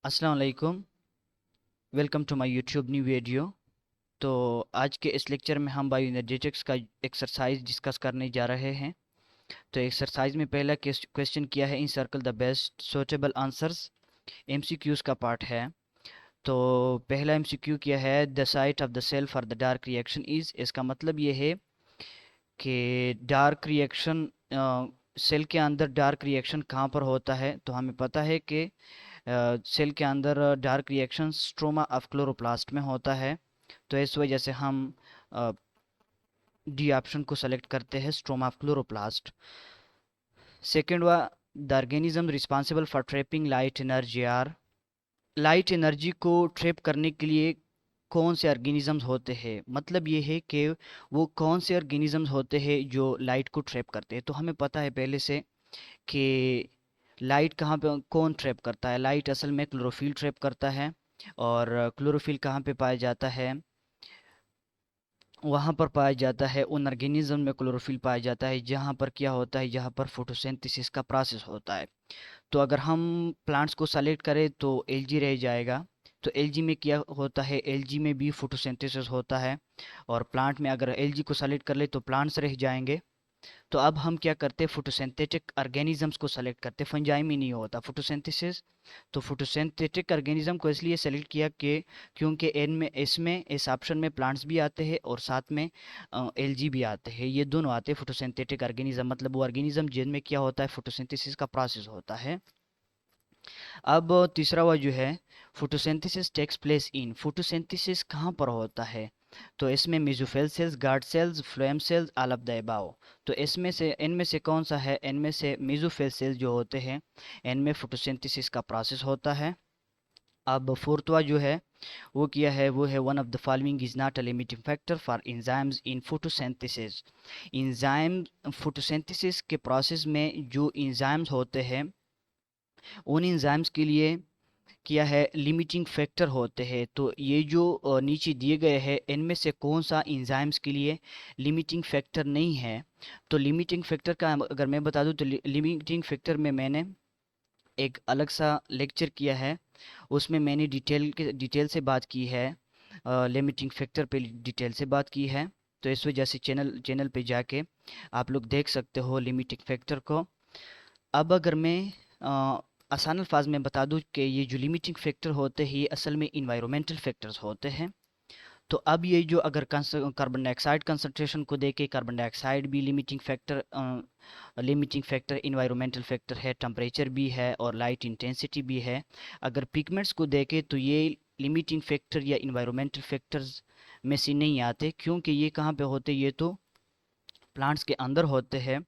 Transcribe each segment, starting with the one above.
अस्सलाम वालेकुम। Welcome to my YouTube new video. तो आज के इस लेक्चर में हम बायोएनर्जेटिक्स का एक्सरसाइज डिस्कस करने जा रहे हैं। तो एक्सरसाइज में पहला क्वेश्चन किया है, encircle the best suitable answers. MCQs का पार्ट है। तो पहला एमसीक्यू किया है, the site of the cell for the dark reaction is. इसका मतलब ये है कि डार्क रिएक्शन सेल के अंदर डार्क रिएक्शन कहाँ पर होता है। तो हमें पता है कि सेल के अंदर dark reaction stroma of chloroplast में होता है। तो इस वजह से हम डी ऑप्शन को सेलेक्ट करते हैं, स्ट्रोमा ऑफ क्लोरोप्लास्ट। सेकेंड वा, the organism responsible for trapping light energy are. Light energy को ट्रैप करने के लिए कौन से ऑर्गेनिजम्स होते हैं, मतलब ये है कि वो कौन से ऑर्गेनिजम्स होते हैं जो लाइट को ट्रैप करते हैं। तो हमें पता है पहले से कि लाइट कहाँ पे कौन ट्रैप करता है। लाइट असल में क्लोरोफिल ट्रैप करता है। और क्लोरोफिल कहाँ पे पाया जाता है, वहाँ पर पाया जाता है उन ऑर्गेनिज्म में क्लोरोफिल पाया जाता है जहाँ पर क्या होता है, जहाँ पर फोटोसिंथेसिस का प्रोसेस होता है। तो अगर हम प्लांट्स को सेलेक्ट करें तो एलजी रह जाएगा। तो एलजी में क्या होता है, एलजी में भी फोटोसिंथेसिस होता है। और प्लांट में अगर एलजी को सेलेक्ट कर ले तो प्लांट्स रह जाएंगे। तो अब हम क्या करते हैं, फोटोसिंथेटिक ऑर्गेनिजम्स को सेलेक्ट करते हैं। फंजाई में नहीं होता फोटोसिंथेसिस। तो फोटोसिंथेटिक ऑर्गेनिज्म को इसलिए सेलेक्ट किया कि क्योंकि इनमें इसमें इस ऑप्शन में प्लांट्स भी आते हैं और साथ में एलजी भी आते हैं। ये दोनों आते हैं फोटोसिंथेटिक ऑर्गेनिज्म, मतलब वो ऑर्गेनिज्म जिनमें क्या होता है, फोटोसिंथेसिस का प्रोसेस होता है। अब तीसरा वाला जो है, photosynthesis takes place in. Photosynthesis कहाँ पर होता है, तो इसमें mesophyll cells, guard cells, phloem cells, all of the above. तो इसमें से इनमें से कौन सा है, इनमें से मेसोफिल सेल्स जो होते हैं इनमें फोटोसिंथेसिस का प्रोसेस होता है। अब फोर्थवा जो है वो किया है, वो है, one of the following is not a limiting factor for enzymes in photosynthesis. Enzyme photosynthesis के प्रोसेस में जो एंजाइम्स होते हैं उन एंजाइम्स के लिए किया है लिमिटिंग फैक्टर होते हैं। तो ये जो नीचे दिए गए हैं इनमें से कौन सा एंजाइम्स के लिए लिमिटिंग फैक्टर नहीं है। तो लिमिटिंग फैक्टर का अगर मैं बता दूं तो लिमिटिंग फैक्टर में मैंने एक अलग सा लेक्चर किया है। उसमें मैंने डिटेल से बात की है, लिमिटिंग फैक्टर पे डिटेल से बात की है। तो इस वजह से चैनल पे जाके आप लोग देख सकते हो लिमिटिंग फैक्टर को। अब अगर मैं आसान अल्फाज में बता दूं कि ये जो लिमिटिंग फैक्टर होते हैं ये असल में इन्वायरमेंटल फैक्टर्स होते हैं। तो अब ये जो अगर कार्बन डाइऑक्साइड कंसंट्रेशन को देखे, कार्बन डाइऑक्साइड भी लिमिटिंग फैक्टर इन्वायरमेंटल फैक्टर है, टेम्परेचर भी है और लाइट इंटेंसिटी भी है। अगर पिगमेंट्स को देखे तो ये लिमिटिंग फैक्टर या इन्वायरमेंटल फैक्टर्स में से नहीं आते, क्योंकि ये कहाँ पे होते, ये तो प्लांट्स के अंदर होते हैं।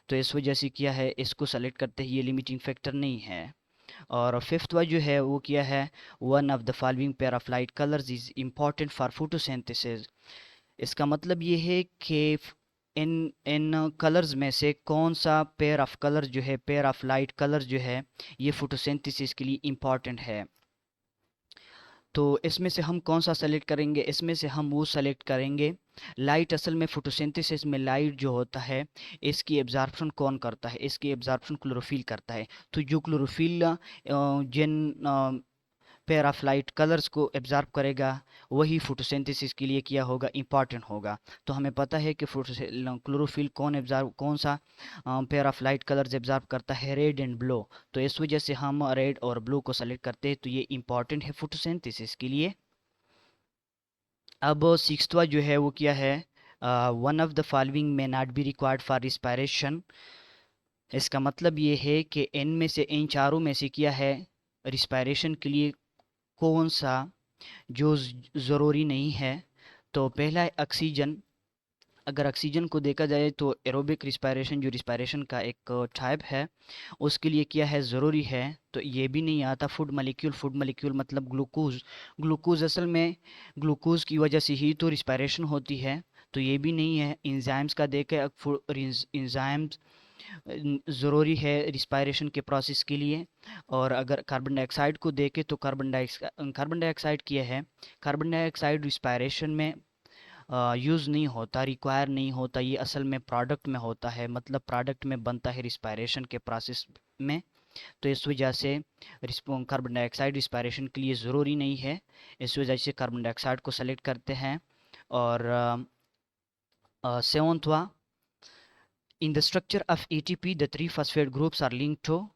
तो इस वजह से क्या है, इसको सेलेक्ट करते हैं, ये लिमिटिंग फैक्टर नहीं है। और फिफ्थ वा जो है वो क्या है, one of the following pair of light colours is important for photosynthesis. इसका मतलब ये है कि इन इन कलर्स में से कौन सा पेयर ऑफ कलर जो है, पेयर ऑफ लाइट कलर जो है, ये फोटोसिंथेसिस के लिए इम्पॉर्टेंट है। तो इसमें से हम कौन सा सेलेक्ट करेंगे, इसमें से हम वो सेलेक्ट करेंगे। लाइट असल में फोटोसिंथेसिस में लाइट जो होता है इसकी एब्जॉर्प्शन कौन करता है, इसकी एब्जॉर्प्शन क्लोरोफिल करता है। तो जो क्लोरोफिल जिन पेयर ऑफ लाइट कलर्स को एब्जॉर्ब करेगा वही फोटोसिंथेसिस के लिए किया होगा, इंपॉर्टेंट होगा। तो हमें पता है कि क्लोरोफिल कौन सा pair of light colours absorb करता है, रेड एंड ब्लू। तो इस वजह से हम रेड और ब्लू को सेलेक्ट करते हैं, तो ये इंपॉर्टेंट है फोटोसिंथेसिस के लिए। अब सिक्सवा जो है वो क्या है, वन ऑफ द फॉलोइंग में not be required for respiration. इसका मतलब ये है कि इनमें से इन चारों में से क्या है, रिस्पायरेशन के लिए कौन सा जो ज़रूरी नहीं है। तो पहला है ऑक्सीजन। अगर ऑक्सीजन को देखा जाए तो एरोबिक रिस्पायरेशन जो रिस्पायरेशन का एक टाइप है उसके लिए क्या है, ज़रूरी है। तो ये भी नहीं आता। फूड मलिक्यूल मतलब ग्लूकोज। ग्लूकोज असल में ग्लूकोज की वजह से ही तो रिस्पायरेशन होती है। तो ये भी नहीं है। इंजाइम्स का देखे, इंजाइम्स ज़रूरी है रिस्पायरेशन के प्रोसेस के लिए। और अगर कार्बन डाइऑक्साइड को देखें तो कार्बन डाइऑक्साइड किया है, कार्बन डाइऑक्साइड रिस्पायरेशन में यूज़ नहीं होता, रिक्वायर नहीं होता। ये असल में प्रोडक्ट में होता है, मतलब प्रोडक्ट में बनता है रिस्पायरेशन के प्रोसेस में। तो इस वजह से कार्बन डाइऑक्साइड रिस्पायरेशन के लिए ज़रूरी नहीं है। इस वजह से कार्बन डाइऑक्साइड को सेलेक्ट करते हैं। और सेवंथवा, in the structure of ATP the 3 phosphate groups are linked to.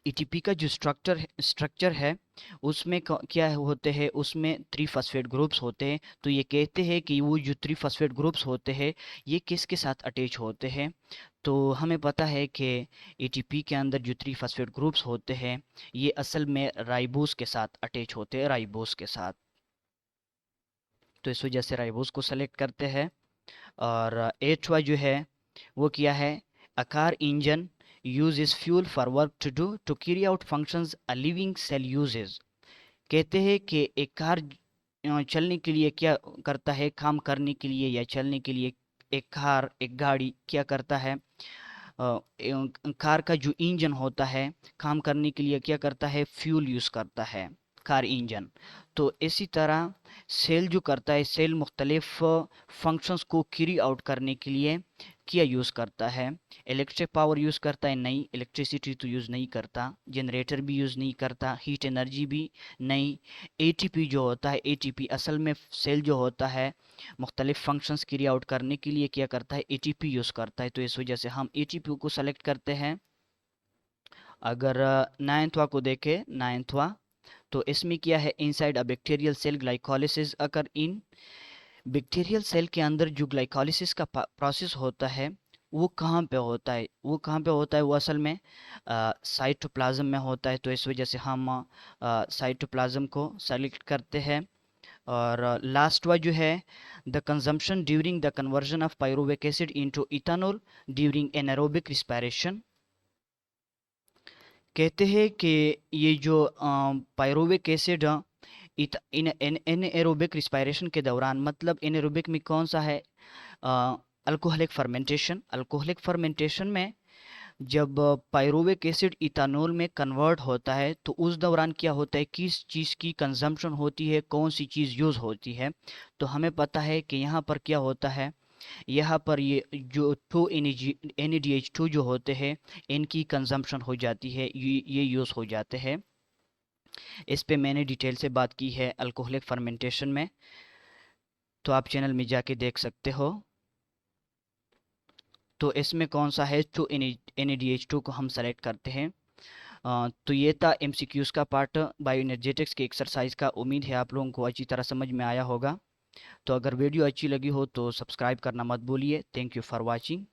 ATP का जो स्ट्रक्चर है उसमें क्या होते हैं, उसमें 3 फॉस्फेट ग्रुप्स होते हैं। तो ये कहते हैं कि वो जो 3 फॉस्फेट ग्रुप्स होते हैं ये किसके साथ अटैच होते हैं। तो हमें पता है कि एटीपी के अंदर जो 3 फॉस्फेट ग्रुप्स होते हैं ये असल में राइबोस के साथ अटैच होते हैं, राइबोस के साथ। तो इस वजह से राइबोस को सेलेक्ट करते हैं। और एटवा जो है वो क्या है, a car engine uses fuel for work to do to carry out functions a living cell uses। कहते हैं कि एक कार चलने के लिए क्या करता है, काम करने के लिए या चलने के लिए एक गाड़ी क्या करता है, कार का जो इंजन होता है काम करने के लिए क्या करता है, फ्यूल यूज़ करता है, कार इंजन। तो इसी तरह सेल जो करता है, सेल मुख्तलिफ फंक्शंस को कैरी आउट करने के लिए क्या यूज़ करता है, इलेक्ट्रिक पावर यूज़ करता है, नहीं इलेक्ट्रिसिटी तो यूज़ नहीं करता, जनरेटर भी यूज़ नहीं करता, हीट एनर्जी भी नहीं। एटीपी जो होता है, एटीपी असल में सेल जो होता है मुख्तलिफ फंक्शंस कैरी आउट करने के लिए क्या करता है, एटीपी यूज़ करता है। तो इस वजह से हम एटीपी को सेलेक्ट करते हैं। अगर नाइन्थवा को देखें, नाइन्थवा तो इसमें क्या है, inside a bacterial cell glycolysis occur in. Bacterial cell के अंदर जो ग्लाइकोलिसिस का प्रोसेस होता है वो कहाँ पे होता है, वो कहाँ पे होता है, वो असल में साइटोप्लाज्म में होता है। तो इस वजह से हम साइटोप्लाज्म को सेलेक्ट करते हैं। और लास्ट वा जो है, the consumption during the conversion of pyruvic acid into ethanol during anaerobic respiration. कहते हैं कि ये जो pyruvic acid in anaerobic respiration के दौरान, मतलब एनारोबिक में कौन सा है, अल्कोहलिक फर्मेंटेशन। अल्कोहलिक फर्मेंटेशन में जब पायरुविक एसिड इथेनॉल में कन्वर्ट होता है तो उस दौरान क्या होता है, किस चीज़ की कंजम्पशन होती है, कौन सी चीज़ यूज़ होती है। तो हमें पता है कि यहाँ पर क्या होता है, यहाँ पर ये जो टू NADH2 जो होते हैं इनकी कंजम्पशन हो जाती है, ये यूज़ हो जाते हैं। इस पे मैंने डिटेल से बात की है अल्कोहलिक फर्मेंटेशन में, तो आप चैनल में जाके देख सकते हो। तो इसमें कौन सा है, टू NADH2 को हम सेलेक्ट करते हैं। तो ये था MCQs का पार्ट बायो एनर्जेटिक्स के एक्सरसाइज का। उम्मीद है आप लोगों को अच्छी तरह समझ में आया होगा। तो अगर वीडियो अच्छी लगी हो तो सब्सक्राइब करना मत भूलिए। Thank you for watching.